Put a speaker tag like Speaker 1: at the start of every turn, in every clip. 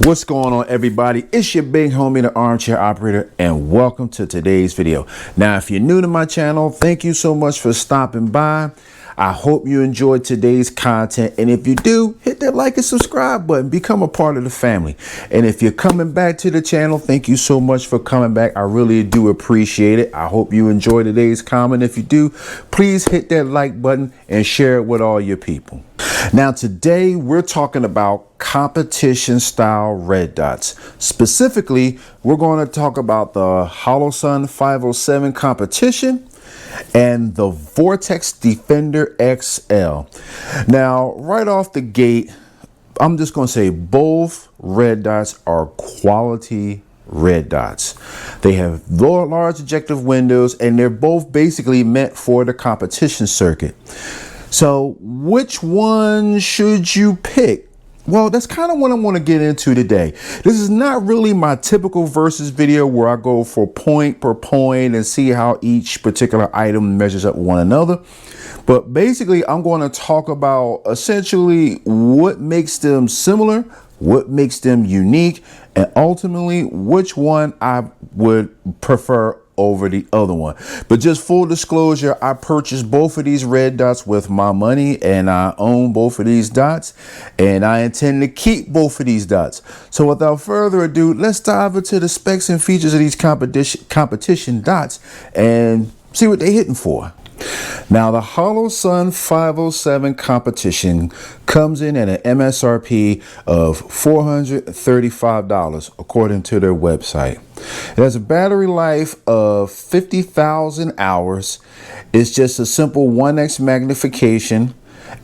Speaker 1: What's going on, everybody? It's your big homie, the Armchair Operator, and welcome to today's video. Now, if you're new to my channel, thank you so much for stopping by. I hope you enjoyed today's content, and if you do, hit that like and subscribe button. Become a part of the family. And if you're coming back to the channel, thank you so much for coming back. I really do appreciate it. I hope you enjoy today's comment. If you do, please hit that like button and share it with all your people. Now, today we're talking about competition style red dots. Specifically, we're going to talk about the Holosun 507 competition and the Vortex Defender XL. Now, right off the gate, I'm just going to say both red dots are quality red dots. They have large objective windows, and they're both basically meant for the competition circuit. So which one should you pick? Well, that's kind of what I want to get into today. This is not really my typical versus video where I go for point per point and see how each particular item measures up with one another. But basically, I'm going to talk about essentially what makes them similar, what makes them unique, and ultimately which one I would prefer over the other one. But just full disclosure, I purchased both of these red dots with my money, and I own both of these dots, and I intend to keep both of these dots. So without further ado, let's dive into the specs and features of these competition dots and see what they're hitting for. Now, the Holosun 507 competition comes in at an MSRP of $435 according to their website. It has a battery life of 50,000 hours. It's just a simple 1x magnification,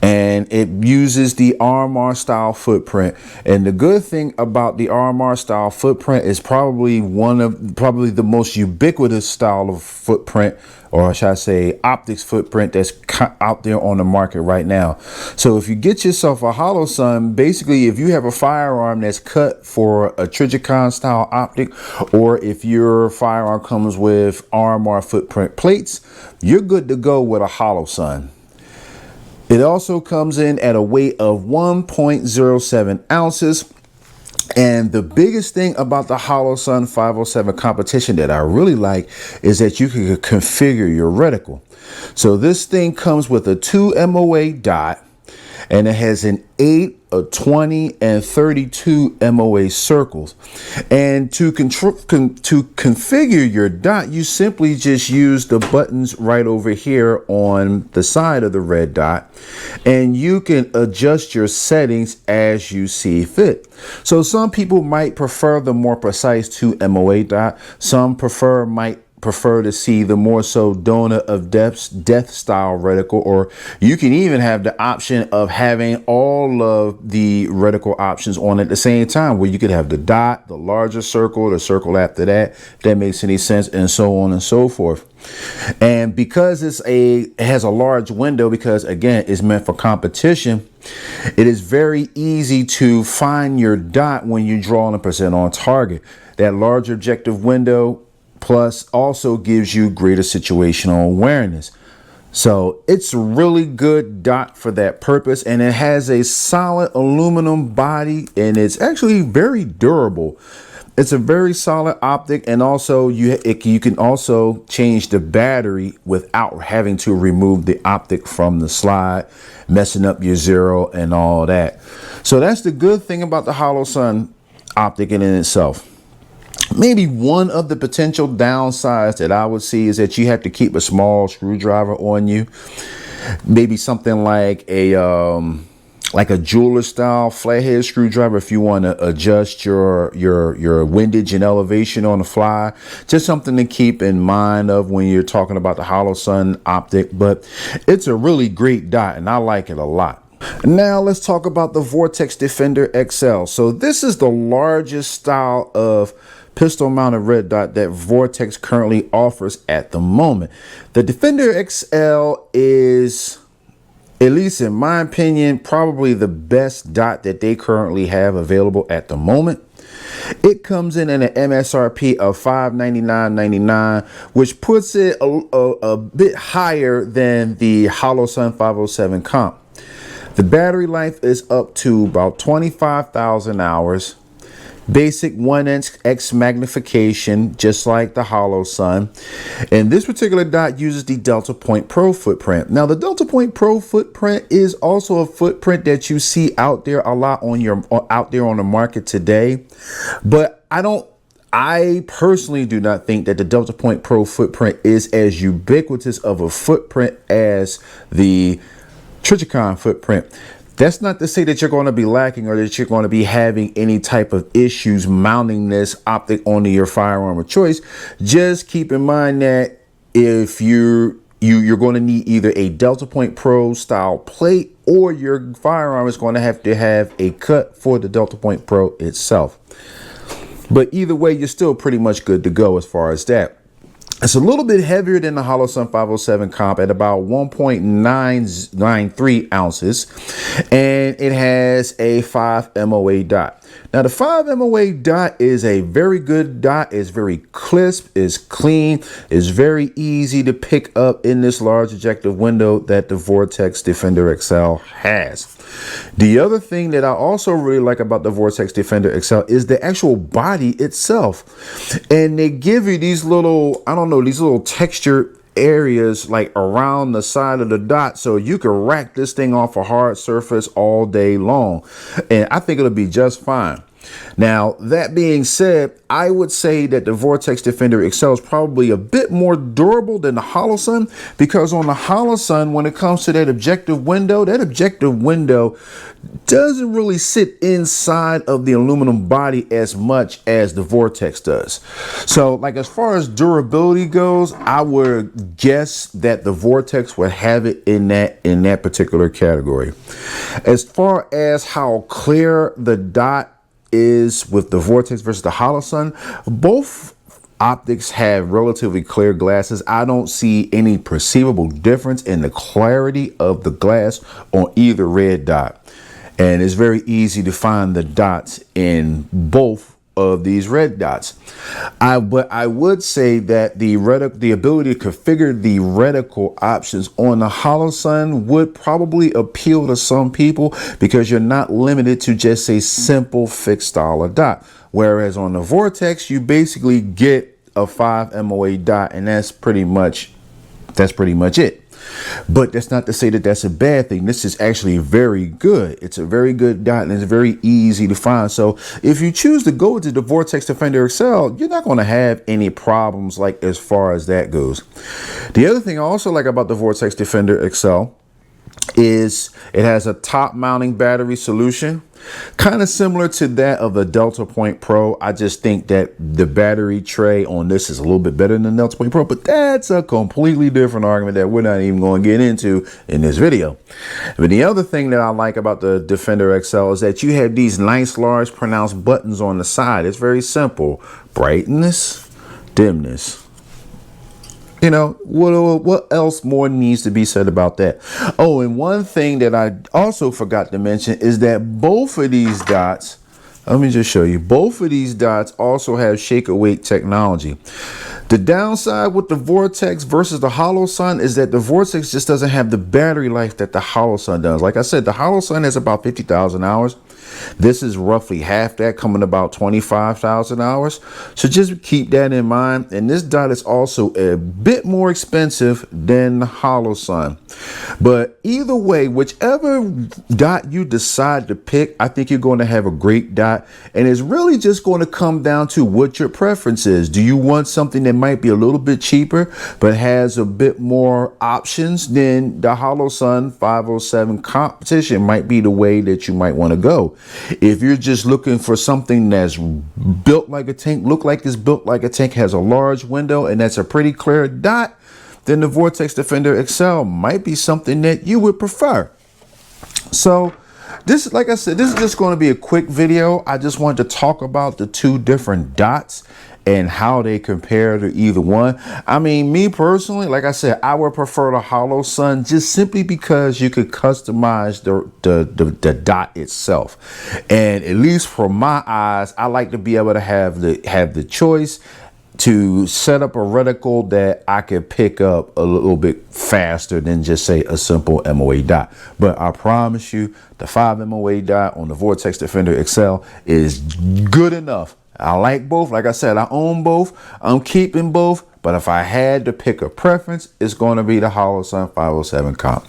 Speaker 1: and it uses the RMR style footprint. And the good thing about the RMR style footprint is probably the most ubiquitous style of footprint, or should I say optics footprint, that's out there on the market right now. So if you get yourself a Holosun, basically if you have a firearm that's cut for a Trigicon style optic, or if your firearm comes with RMR footprint plates, you're good to go with a Holosun. It also comes in at a weight of 1.07 ounces. And the biggest thing about the Holosun 507 competition that I really like is that you can configure your reticle. So this thing comes with a 2 MOA dot, and it has an 8, a 20, and 32 MOA circles. And to configure your dot, you simply just use the buttons right over here on the side of the red dot, and you can adjust your settings as you see fit. So some people might prefer the more precise 2 MOA dot. Some might prefer to see the more so donut of death style reticle, or you can even have the option of having all of the reticle options on at the same time, where you could have the dot, the larger circle, the circle after that, if that makes any sense, and so on and so forth. And because it has a large window, because again it's meant for competition, it is very easy to find your dot when you draw and present on target. That large objective window plus also gives you greater situational awareness. So it's a really good dot for that purpose, and it has a solid aluminum body, and it's actually very durable. It's a very solid optic, and also you can also change the battery without having to remove the optic from the slide, messing up your zero and all that. So that's the good thing about the Holosun optic in itself. Maybe one of the potential downsides that I would see is that you have to keep a small screwdriver on you. Maybe something like a jeweler style flathead screwdriver if you want to adjust your windage and elevation on the fly. Just something to keep in mind of when you're talking about the Holosun optic. But it's a really great dot, and I like it a lot. Now let's talk about the Vortex Defender XL. So this is the largest style of pistol mounted red dot that Vortex currently offers at the moment. The Defender XL is, at least in my opinion, probably the best dot that they currently have available at the moment. It comes in at an MSRP of $599.99, which puts it a bit higher than the Holosun 507 comp. The battery life is up to about 25,000 hours. basic 1x magnification, just like the Holosun. And this particular dot uses the Delta Point Pro footprint. Now, the Delta Point Pro footprint is also a footprint that you see out there a lot on the market today. But I personally do not think that the Delta Point Pro footprint is as ubiquitous of a footprint as the Trichicon footprint. That's not to say that you're going to be lacking or that you're going to be having any type of issues mounting this optic onto your firearm of choice. Just keep in mind that if you're going to need either a Delta Point Pro style plate, or your firearm is going to have a cut for the Delta Point Pro itself. But either way, you're still pretty much good to go as far as that. It's a little bit heavier than the Holosun 507 comp at about 1.993 ounces, and it has a 5 MOA dot. Now, the 5 MOA dot is a very good dot. It's very crisp, it's clean, it's very easy to pick up in this large objective window that the Vortex Defender XL has. The other thing that I also really like about the Vortex Defender XL is the actual body itself. And they give you these little, these little texture areas like around the side of the dot, so you can rack this thing off a hard surface all day long. And I think it'll be just fine. Now, that being said, I would say that the Vortex Defender XL is probably a bit more durable than the Holosun, because on the Holosun, when it comes to that objective window doesn't really sit inside of the aluminum body as much as the Vortex does. So, like, as far as durability goes, I would guess that the Vortex would have it in that particular category. As far as how clear the dot is with the Vortex versus the Holosun, both optics have relatively clear glasses. I don't see any perceivable difference in the clarity of the glass on either red dot, and it's very easy to find the dots in both of these red dots. But I would say that the ability to configure the reticle options on the Holosun would probably appeal to some people, because you're not limited to just a simple fixed style of dot. Whereas on the Vortex, you basically get a 5 MOA dot, and that's pretty much it. But that's not to say that that's a bad thing. This is actually very good. It's a very good dot, and it's very easy to find. So if you choose to go to the Vortex Defender XL, you're not going to have any problems like as far as that goes. The other thing I also like about the Vortex Defender XL is it has a top mounting battery solution, kind of similar to that of the Delta Point Pro. I just think that the battery tray on this is a little bit better than the Delta Point Pro, but that's a completely different argument that we're not even going to get into in this video. But the other thing that I like about the Defender XL is that you have these nice, large, pronounced buttons on the side. It's very simple: brightness, dimness. You know, what else more needs to be said about that? Oh, and one thing that I also forgot to mention is that both of these dots, let me just show you, both of these dots also have shake awake technology. The downside with the Vortex versus the Holosun is that the Vortex just doesn't have the battery life that the Holosun does. Like I said, the Holosun has about 50,000 hours. This is roughly half that, coming about 25,000 hours. So just keep that in mind. And this dot is also a bit more expensive than the Holosun. But either way, whichever dot you decide to pick, I think you're going to have a great dot. And it's really just going to come down to what your preference is. Do you want something that might be a little bit cheaper but has a bit more options? Then the Holosun 507 competition might be the way that you might want to go. If you're just looking for something that's built like a tank, look like it's built like a tank, has a large window, and that's a pretty clear dot, then the Vortex Defender XL might be something that you would prefer. So this, like I said, this is just going to be a quick video. I just wanted to talk about the two different dots and how they compare to either one. I mean, me personally, like I said, I would prefer the Holosun just simply because you could customize the dot itself. And at least for my eyes, I like to be able to have the choice to set up a reticle that I could pick up a little bit faster than just say a simple MOA dot. But I promise you, the 5 MOA dot on the Vortex Defender XL is good enough. I like both. Like I said, I own both. I'm keeping both. But if I had to pick a preference, it's going to be the Holosun 507 comp.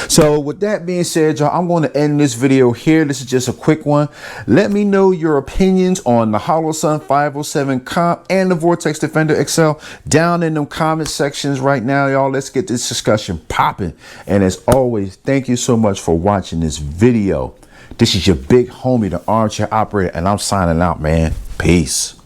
Speaker 1: So with that being said, y'all, I'm going to end this video here. This is just a quick one. Let me know your opinions on the Holosun 507 comp and the Vortex Defender XL down in them comment sections right now, y'all. Let's get this discussion popping. And as always, thank you so much for watching this video. This is your big homie, the Armchair Operator, and I'm signing out, man. Peace.